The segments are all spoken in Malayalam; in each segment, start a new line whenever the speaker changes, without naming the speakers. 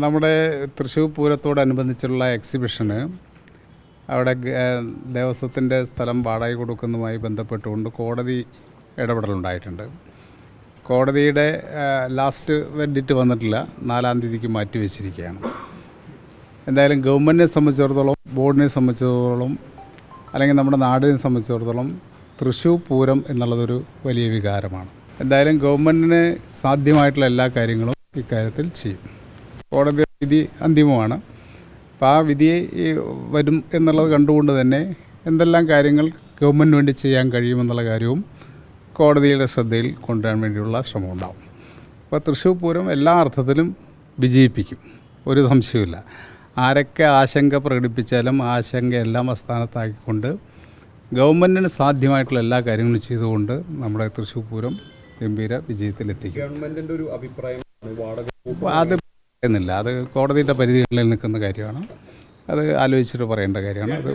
നമ്മുടെ തൃശ്ശൂർ പൂരത്തോടനുബന്ധിച്ചുള്ള എക്സിബിഷന് അവിടെ ദേവസ്വത്തിൻ്റെ സ്ഥലം വാടക കൊടുക്കുന്നതുമായി ബന്ധപ്പെട്ടുകൊണ്ട് കോടതി ഇടപെടലുണ്ടായിട്ടുണ്ട്. കോടതിയുടെ ലാസ്റ്റ് വെർഡിക്റ്റ് വന്നിട്ടില്ല, 4-ാം തീയതിക്ക് മാറ്റിവെച്ചിരിക്കുകയാണ്. എന്തായാലും ഗവൺമെൻറ്റിനെ സംബന്ധിച്ചിടത്തോളം, ബോർഡിനെ സംബന്ധിച്ചിടത്തോളം, അല്ലെങ്കിൽ നമ്മുടെ നാടിനെ സംബന്ധിച്ചിടത്തോളം തൃശ്ശൂർ പൂരം എന്നുള്ളതൊരു വലിയ വികാരമാണ്. എന്തായാലും ഗവൺമെൻറ്റിന് സാധ്യമായിട്ടുള്ള എല്ലാ കാര്യങ്ങളും ഇക്കാര്യത്തിൽ ചെയ്യും. കോടതി വിധി അന്തിമമാണ്. അപ്പോൾ ആ വിധി വരും എന്നുള്ളത് കണ്ടുകൊണ്ട് തന്നെ എന്തെല്ലാം കാര്യങ്ങൾ ഗവൺമെൻറ്റിന് വേണ്ടി ചെയ്യാൻ കഴിയുമെന്നുള്ള കാര്യവും കോടതിയുടെ ശ്രദ്ധയിൽ കൊണ്ടുവരാൻ വേണ്ടിയുള്ള ശ്രമമുണ്ടാകും. അപ്പോൾ തൃശ്ശൂർ പൂരം എല്ലാ അർത്ഥത്തിലും വിജയിപ്പിക്കും, ഒരു സംശയമില്ല. ആരൊക്കെ ആശങ്ക പ്രകടിപ്പിച്ചാലും ആശങ്കയെല്ലാം അസ്ഥാനത്താക്കിക്കൊണ്ട് ഗവൺമെൻറ്റിന് സാധ്യമായിട്ടുള്ള എല്ലാ കാര്യങ്ങളും ചെയ്തുകൊണ്ട് നമ്മുടെ തൃശ്ശൂർ പൂരം ഗംഭീര വിജയത്തിലെത്തിക്കും.
ഗവൺമെൻറ്റിൻ്റെ ഒരു അഭിപ്രായം
അത് പറയുന്നില്ല, അത് കോടതിയുടെ പരിധികളിൽ നിൽക്കുന്ന കാര്യമാണ്. അത് ആലോചിച്ചിട്ട് പറയേണ്ട കാര്യമാണ്. അത്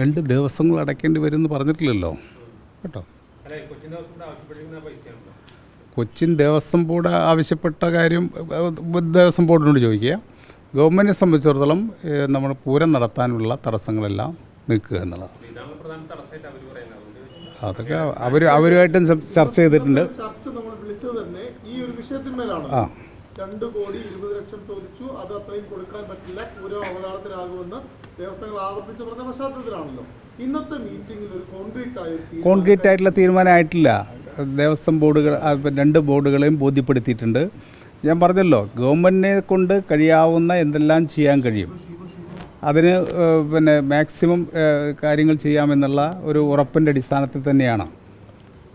2 ദിവസങ്ങൾ അടയ്ക്കേണ്ടി വരും എന്ന് പറഞ്ഞിട്ടില്ലല്ലോ കേട്ടോ. കൊച്ചിൻ ദേവസ്വം ബോർഡ് ആവശ്യപ്പെട്ട കാര്യം ദേവസ്വം ബോർഡിനോട് ചോദിക്കുക. ഗവൺമെൻറ്റിനെ സംബന്ധിച്ചിടത്തോളം നമ്മൾ പൂരം നടത്താനുള്ള തടസ്സങ്ങളെല്ലാം നീക്കുക എന്നുള്ളതാണ്. അതൊക്കെ അവരുമായിട്ടും ചർച്ച ചെയ്തിട്ടുണ്ട്.
ഈ ഒരു വിഷയത്തിന്മേലാണ് 2 കോടി 20 ലക്ഷം ചോദിച്ചു. അത് അത്രയും കൊടുക്കാൻ പറ്റില്ല, പൂരം അവതാളത്തിലാകുമെന്ന് ദേവസ്വങ്ങൾ ആവർത്തിച്ച് പറഞ്ഞ പശ്ചാത്തലത്തിലാണല്ലോ ഇന്നത്തെ മീറ്റിംഗിൽ ഒരു കോൺക്രീറ്റ് ആയിട്ടുള്ള
തീരുമാനമായിട്ടില്ല. ദേവസ്വം ബോർഡുകൾ 2 ബോർഡുകളെയും ബോധ്യപ്പെടുത്തിയിട്ടുണ്ട്. ഞാൻ പറഞ്ഞല്ലോ, ഗവൺമെൻറ്റിനെ കൊണ്ട് കഴിയാവുന്ന എന്തെല്ലാം ചെയ്യാൻ കഴിയും അതിന് മാക്സിമം കാര്യങ്ങൾ ചെയ്യാമെന്നുള്ള ഒരു ഉറപ്പിൻ്റെ അടിസ്ഥാനത്തിൽ തന്നെയാണ്.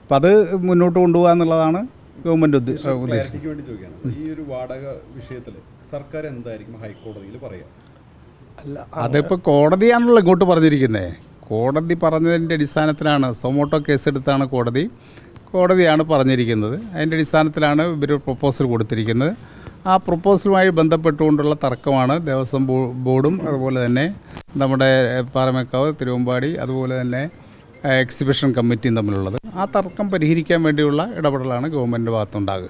അപ്പം അത് മുന്നോട്ട് കൊണ്ടുപോകുക എന്നുള്ളതാണ് ഗവൺമെൻറ് ഉദ്ദേശിക്കുന്നത്.
ഈ ഒരു വാടക വിഷയത്തിൽ സർക്കാർ എന്തായിരിക്കും ഹൈക്കോടതിയിൽ പറയുക?
അല്ല, അതിപ്പോൾ കോടതിയാണല്ലോ ഇങ്ങോട്ട് പറഞ്ഞിരിക്കുന്നത്. കോടതി പറഞ്ഞതിൻ്റെ അടിസ്ഥാനത്തിലാണ്, സൊമോട്ടോ കേസെടുത്താണ് കോടതിയാണ് പറഞ്ഞിരിക്കുന്നത്. അതിൻ്റെ അടിസ്ഥാനത്തിലാണ് ഇവർ പ്രപ്പോസൽ കൊടുത്തിരിക്കുന്നത്. ആ പ്രപ്പോസലുമായി ബന്ധപ്പെട്ടുകൊണ്ടുള്ള തർക്കമാണ് ദേവസ്വം ബോർഡും അതുപോലെ തന്നെ നമ്മുടെ പാറമേക്കാവ്, തിരുവമ്പാടി, അതുപോലെ തന്നെ എക്സിബിഷൻ കമ്മിറ്റിയും തമ്മിലുള്ളത്. ആ തർക്കം പരിഹരിക്കാൻ വേണ്ടിയുള്ള ഇടപെടലാണ് ഗവൺമെൻറ് ഭാഗത്തുണ്ടാകുക.